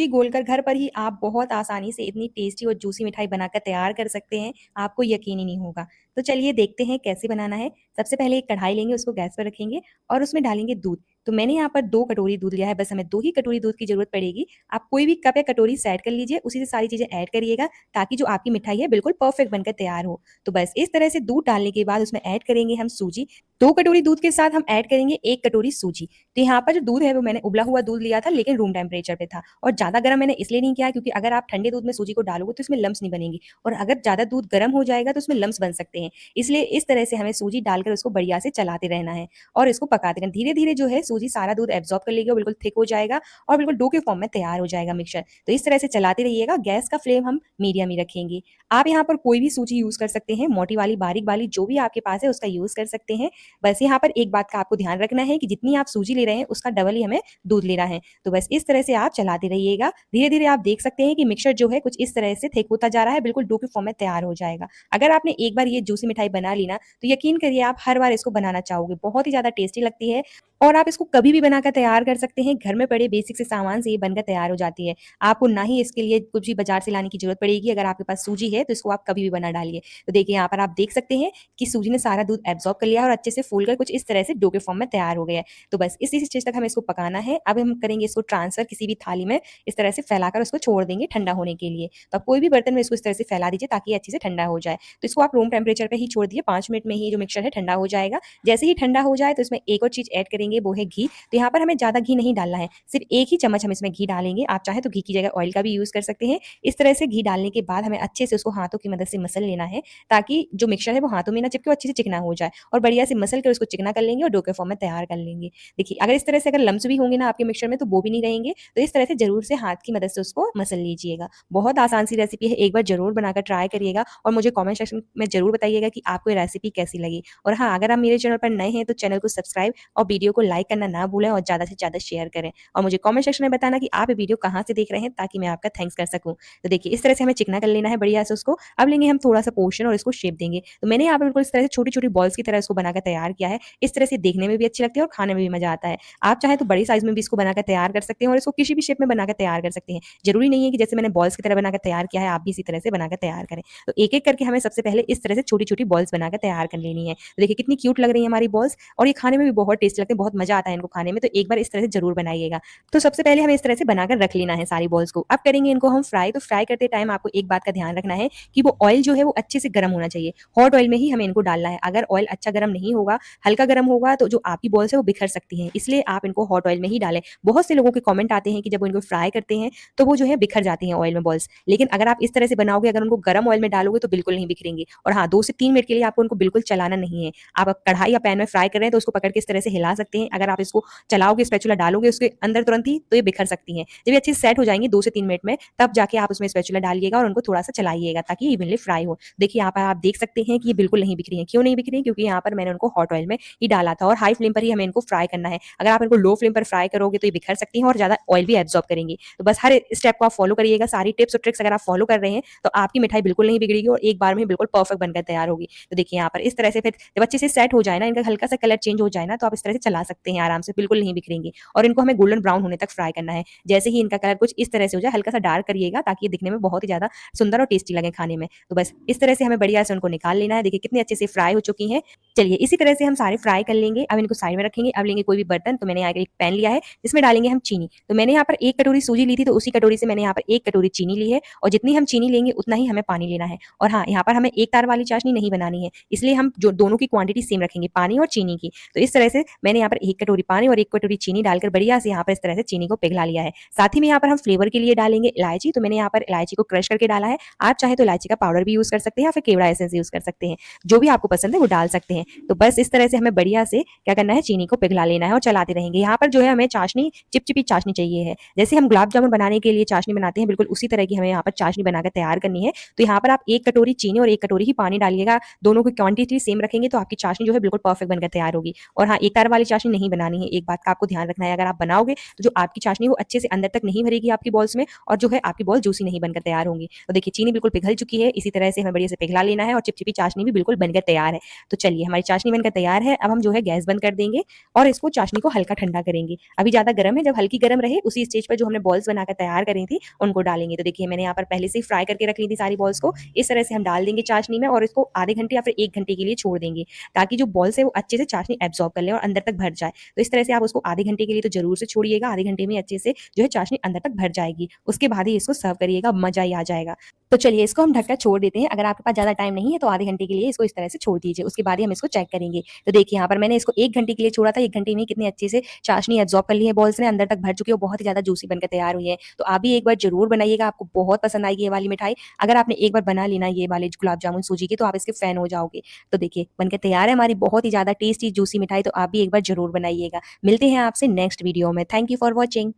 सूजी घोलकर घर पर ही आप बहुत आसानी से इतनी टेस्टी और जूसी मिठाई बनाकर तैयार कर सकते हैं, आपको यकीन ही नहीं होगा। तो चलिए देखते हैं कैसे बनाना है। सबसे पहले एक कढ़ाई लेंगे, उसको गैस पर रखेंगे और उसमें डालेंगे दूध। तो मैंने यहाँ पर 2 कटोरी दूध लिया है, बस हमें 2 ही कटोरी दूध की ज़रूरत पड़ेगी। आप कोई भी कप या कटोरी सेट कर लीजिए, उसी से सारी चीज़ें ऐड करिएगा ताकि जो आपकी मिठाई है बिल्कुल परफेक्ट बनकर तैयार हो। तो बस इस तरह से दूध डालने के बाद उसमें ऐड करेंगे हम सूजी। 2 कटोरी दूध के साथ हम ऐड करेंगे 1 कटोरी सूजी। तो यहाँ पर जो दूध है वो मैंने उबला हुआ दूध लिया था, लेकिन रूम टेम्परेचर पे था और ज़्यादा गर्म मैंने इसलिए नहीं किया क्योंकि अगर आप ठंडे दूध में सूजी को डालोगे तो इसमें लम्स नहीं बनेंगी और अगर ज़्यादा दूध गर्म हो जाएगा तो उसमें लम्स बन सकते हैं। इसलिए इस तरह से हमें सूजी डालकर उसको बढ़िया से चलाते रहना है और इसको पकाते रहना। धीरे-धीरे जो है सूजी सारा दूध एब्ज़ॉर्ब कर लेगी और बिल्कुल थिक हो जाएगा और बिल्कुल डो के फॉर्म में तैयार हो जाएगा मिक्सचर। तो इस तरह से चलाते रहिएगा, गैस का फ्लेम हम मीडियम ही रखेंगे। आप यहाँ पर कोई भी सूजी यूज़ कर सकते हैं, मोटी वाली, बारीक वाली जो भी आपके पास है उसका यूज़ कर सकते हैं। बस यहाँ पर एक बात का आपको ध्यान रखना है कि जितनी आप सूजी ले रहे हैं उसका डबल ही हमें दूध लेना है। तो बस इस तरह से आप चलाते रहिएगा। धीरे-धीरे आप देख सकते हैं कि मिक्सचर जो है कुछ इस तरह से थिक होता जा रहा है, बिल्कुल डो के फॉर्म में तैयार हो जाएगा। अगर आपने एक बार ये जूसी मिठाई बना ली ना, तो यकीन करिए आप हर बार इसको बनाना चाहोगे। बहुत ही ज़्यादा टेस्टी लगती है और आप इसको कभी भी बनाकर तैयार कर सकते हैं। घर में पड़े बेसिक से सामान से ये बनकर तैयार हो जाती है। आपको ना ही इसके लिए कुछ भी बाज़ार से लाने की ज़रूरत पड़ेगी। अगर आपके पास सूजी है, तो इसको आप कभी भी बना डालिए। तो देखिए यहाँ पर आप देख सकते हैं कि सूजी ने सारा दूध एब्ज़ॉर्ब कर लिया है और अच्छे से फूल कर कुछ इस तरह से डो के फॉर्म में तैयार हो गया है। तो बस इसी स्टेज तक हमें इसको पकाना है। अब हम करेंगे इसको ट्रांसफर किसी भी थाली में, इस तरह से फैलाकर उसको छोड़ देंगे ठंडा होने के लिए। तो आप कोई भी बर्तन में इसको इस तरह से फैला दीजिए ताकि ये अच्छे से ठंडा हो जाए। तो इसको आप रूम टेम्परेचर पे ही छोड़ दिए, 5 मिनट में ही जो मिक्सचर है ठंडा हो जाएगा। जैसे ही ठंडा हो जाए तो इसमें एक और चीज़ ऐड करेंगे, वो है घी। तो यहाँ पर हमें ज़्यादा घी नहीं डालना है, सिर्फ 1 ही चम्मच हम इसमें घी डालेंगे। आप चाहें तो घी की जगह ऑयल का भी यूज़ कर सकते हैं। इस तरह से घी डालने के बाद हमें अच्छे से उसको हाथों की मदद से मसल लेना है ताकि जो मिक्सचर है वो हाथों में ना चिपके और अच्छे से चिकना हो जाए और बढ़िया से मसल कर उसको चिकना कर लेंगे और डो के फॉर्म में तैयार कर लेंगे। देखिए अगर इस तरह से अगर लम्स भी होंगे ना आपके मिक्सचर में तो वो भी नहीं रहेंगे। तो इस तरह से ज़रूर से हाथ की मदद से उसको मसल लीजिएगा। बहुत आसान सी रेसिपी है, एक बार ज़रूर बनाकर ट्राई करिएगा और मुझे कमेंट सेक्शन में ज़रूर बताइएगा कि आपको ये रेसिपी कैसी लगी। और हाँ, अगर आप मेरे चैनल पर नए हैं तो चैनल को सब्सक्राइब और वीडियो को लाइक करना ना भूलें और ज़्यादा से ज़्यादा शेयर करें। और मुझे कमेंट सेक्शन में बताना कि आप ये वीडियो कहाँ से देख रहे हैं ताकि मैं आपका थैंक्स कर सकूँ। तो देखिए इस तरह से हमें चिकना कर लेना है बढ़िया से उसको। अब लेंगे हम थोड़ा-सा पोर्शन और इसको शेप देंगे। तो मैंने यहाँ पे बिल्कुल इस तरह से छोटी-छोटी बॉल्स की तरह इसको बनाकर तैयार किया है। इस तरह से देखने में भी अच्छी लगती है और खाने में भी मज़ा आता है। आप चाहें तो बड़ी साइज़ में भी इसको बनाकर तैयार कर सकते हैं और इसको किसी भी शेप में बनाकर तैयार कर सकते हैं। ज़रूरी नहीं है कि जैसे मैंने बॉल्स की तरह बनाकर तैयार किया है, आप भी इसी तरह से बनाकर तैयार करें। तो एक-एक करके हमें सबसे पहले इस तरह से छोटी-छोटी बॉल्स बनाकर तैयार कर लेनी है। तो देखिए कितनी क्यूट लग रही है हमारी बॉल्स और ये खाने में भी बहुत टेस्टी लगते हैं, बहुत मज़ा आता है इनको खाने में। तो एक बार इस तरह से ज़रूर बनाइएगा। तो सबसे पहले हमें इस तरह से बनाकर रख लेना है सारी बॉल्स को। अब करेंगे इनको हम फ्राई। तो फ्राई करते टाइम आपको एक बात का ध्यान रखना है कि वो ऑयल जो है वो अच्छे से गर्म होना चाहिए। हॉट ऑयल में ही हमें इनको डालना है। अगर ऑयल अच्छा गर्म नहीं होगा, हल्का गर्म होगा तो जो आपकी बॉल्स है वो बिखर सकती हैं। इसलिए आप इनको हॉट ऑयल में ही डालें। बहुत से लोगों के कमेंट आते हैं कि जब वो इनको फ्राई करते हैं तो वो जो है बिखर जाती हैं ऑयल में बॉल्स। लेकिन अगर आप इस तरह से बनाओगे, अगर उनको गर्म ऑयल में डालोगे तो बिल्कुल नहीं बिखरेंगी। और हाँ, 2 से 3 मिनट के लिए आपको उनको बिल्कुल चलाना नहीं है। आप कढ़ाई या पैन में फ्राई कर रहे हैं तो उसको पकड़ के इस तरह से हिला सकते हैं। अगर आप इसको चलाओगे, स्पैचुला डालोगे उसके अंदर तुरंत ही तो ये बिखर सकती हैं। जब ये अच्छे से सेट हो जाएँगी 2 से 3 मिनट में, तब जाके आप उसमें स्पैचुला डालिएगा और उनको थोड़ा-सा चलाइएगा ताकि इवनली फ्राई हो। देखिए यहाँ पर आप देख सकते हैं कि ये बिल्कुल नहीं बिखरी हैं। क्यों नहीं बिखरी हैं? क्योंकि यहाँ पर मैंने उनको हॉट ऑयल में ही डाला था और हाई फ्लेम पर ही हमें इनको फ्राई करना है। अगर आप इनको लो फ्लेम पर फ्राई करोगे तो ये बिखर सकती हैं और ज़्यादा ऑयल भी एब्ज़ॉर्ब करेंगी। तो बस हर स्टेप को आप फॉलो करिएगा। सारी टिप्स और ट्रिक्स अगर आप फॉलो कर रहे हैं तो आपकी मिठाई बिल्कुल नहीं बिगड़ेगी और एक बार में बिल्कुल परफेक्ट बनकर तैयार होगी। तो देखिए यहाँ पर इस तरह से फिर जब अच्छे से सेट हो जाए ना, इनका हल्का सा कलर चेंज हो जाए ना, तो आप इस तरह से चला सकते हैं आराम से, बिल्कुल नहीं बिखरेंगी। और इनको हमें गोल्डन ब्राउन होने तक फ्राई करना है। जैसे ही इनका कलर कुछ इस तरह से हो जाए, हल्का सा डार्क करिएगा ताकि ये दिखने में बहुत ही ज़्यादा सुंदर और टेस्टी लगे खाने में। तो बस इस तरह से हमें बढ़िया से उनको निकाल लेना है। देखिए कितनी अच्छे से फ्राई हो चुकी हैं। चलिए इसी तरह से हम सारे फ्राई कर लेंगे। अब इनको साइड में रखेंगे। अब लेंगे कोई भी बर्तन। तो मैंने यहाँ एक पैन लिया है जिसमें डालेंगे हम चीनी। तो मैंने यहाँ पर 1 कटोरी सूजी ली थी, तो उसी कटोरी से मैंने यहाँ पर 1 कटोरी चीनी ली है और जितनी हम चीनी लेंगे उतना ही हमें पानी लेना है। और हाँ, यहाँ पर हमें एक तार वाली चाशनी नहीं बनानी है, इसलिए हम जो दोनों की क्वांटिटी सेम रखेंगे, पानी और चीनी की। तो इस तरह से मैंने यहाँ पर 1 कटोरी पानी और 1 कटोरी चीनी डालकर बढ़िया से यहाँ पर इस तरह से चीनी को पिघला लिया है। साथ ही में यहाँ पर हम फ्लेवर के लिए डालेंगे इलायची। तो मैंने यहाँ पर इलायची को क्रश करके डाला है। आप चाहे तो इलायची का पाउडर भी यूज़ कर सकते हैं या फिर केवड़ा एसेंस यूज़ कर सकते हैं। जो भी आपको पसंद है वो डाल सकते हैं। तो बस इस तरह से हमें बढ़िया से क्या करना है, चीनी को पिघला लेना है और चलाते रहेंगे। यहाँ पर जो है हमें चाशनी चिपचिपी चाशनी चाहिए है। जैसे हम गुलाब जामुन बनाने के लिए चाशनी बनाते हैं, बिल्कुल उसी तरह की हमें यहाँ पर चाशनी बनाकर तैयार करनी है। तो यहाँ पर आप 1 कटोरी चीनी और 1 कटोरी ही पानी डालिएगा। दोनों की क्वांटिटी सेम रखेंगे तो आपकी चाशनी जो है बिल्कुल परफेक्ट बनकर तैयार होगी। और हाँ, एक तार वाली चाशनी नहीं बनानी है। एक बात का आपको ध्यान रखना है, अगर आप बनाओगे तो जो आपकी चाशनी वो अच्छे से अंदर तक नहीं भरेगी आपकी बॉल्स में और जो है आपकी बॉल जूसी नहीं बनकर तैयार होंगी। तो देखिए चीनी बिल्कुल पिघल चुकी है। इसी तरह से हमें बढ़िया से पिघला लेना है और चिपचिपी चाशनी भी बिल्कुल बनकर तैयार है। तो चलिए हमारी चाशनी बनकर तैयार है। अब हम जो है गैस बंद कर देंगे और इसको चाशनी को हल्का ठंडा करेंगे। अभी ज़्यादा गर्म है, जब हल्की गर्म रहे उसी स्टेज पर जो हमने बॉल्स बनाकर तैयार करी थी उनको डालेंगे। तो देखिए मैंने यहाँ पर पहले से ही फ्राई करके रख ली थी सारी बॉल्स को। इस तरह से हम डाल देंगे चाशनी में और इसको आधे घंटे या फिर 1 घंटे के लिए छोड़ देंगे, ताकि जो बॉल्स है वो अच्छे से चाशनी एब्ज़ॉर्ब कर ले और अंदर तक भर जाए। तो इस तरह से आप उसको आधे घंटे के लिए तो ज़रूर से छोड़िएगा, आधे घंटे में अच्छे से जो है चाशनी अंदर तक भर जाएगी। उसके बाद ही इसको सर्व करिएगा, मज़ा ही आ जाएगा। तो चलिए इसको हम ढककर छोड़ देते हैं। अगर आपके पास ज़्यादा टाइम नहीं है तो आधे घंटे के लिए इसको इस तरह से छोड़ दीजिए। उसके बाद ही हम इसको चेक करेंगे। तो देखिए यहाँ पर मैंने इसको 1 घंटे के लिए छोड़ा था, 1 घंटे में कितने अच्छे से चाशनी एब्ज़ॉर्ब कर ली है बॉल्स ने, अंदर तक भर चुकी है और बहुत ही ज़्यादा जूसी बनकर तैयार हुई है। तो आप भी एक बार ज़रूर बनाइएगा, आपको बहुत पसंद आएगी ये वाली मिठाई। अगर आपने एक बार बना ली ना ये वाले गुलाब जामुन सूजी के, तो आप इसके फैन हो जाओगे। तो देखिए बनकर तैयार है हमारी बहुत ही ज़्यादा टेस्टी जूसी मिठाई, तो आप भी एक बार ज़रूर बनाइएगा। मिलते हैं आपसे नेक्स्ट वीडियो में। Thank you for watching.